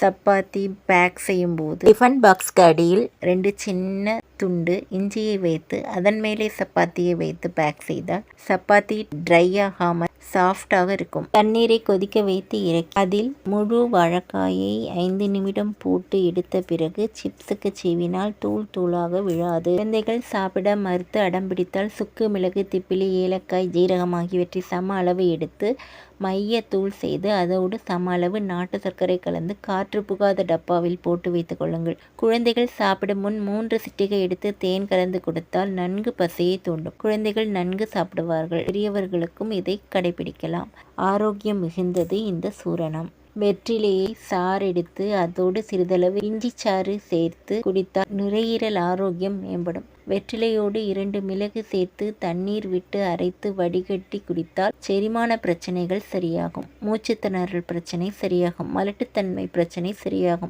Chapati back செய்யும்போது tiffin பாக்ஸ்க்கு அடியில் 2 சின்ன துண்டு இஞ்சியை வைத்து அதன் மேலே சப்பாத்தியை வைத்து பேக் செய்தால் சப்பாத்தி ட்ரை ஆகாமல் சாஃப்டாக இருக்கும். தண்ணீரை கொதிக்க வைத்து இறக்கி அதில் முழு வாழைக்காயை 5 நிமிடம் போட்டு எடுத்த பிறகு சிப்ஸுக்கு சீவினால் தூள் தூளாக விழாது. குழந்தைகள் சாப்பிட மறுத்து அடம்பிடித்தால் சுக்கு, மிளகு, திப்பிலி, ஏலக்காய், ஜீரகம் ஆகியவற்றை சம அளவு எடுத்து மைய தூள் செய்து அதோடு சம அளவு நாட்டு சர்க்கரை கலந்து காற்று புகாத டப்பாவில் போட்டு வைத்துக் கொள்ளுங்கள். குழந்தைகள் சாப்பிடும் முன் 3 சிட்டிகை எடுத்து தேன் கலந்து கொடுத்தால் நன்கு பசியை தூண்டும். குழந்தைகள் நன்கு சாப்பிடுவார்கள். பெரியவர்களுக்கும் இதை கடைபிடிக்கலாம். ஆரோக்கியம் மிகுந்தது இந்த சூரணம். வெற்றிலையை சாறு எடுத்து அதோடு சிறிதளவு இஞ்சி சாறு சேர்த்து குடித்தால் நுரையீரல் ஆரோக்கியம் மேம்படும். வெற்றிலையோடு 2 மிளகு சேர்த்து தண்ணீர் விட்டு அரைத்து வடிகட்டி குடித்தால் செரிமான பிரச்சனைகள் சரியாகும். மூச்சுத்திணறல் பிரச்சனை சரியாகும். மலட்டுத்தன்மை பிரச்சனை சரியாகும்.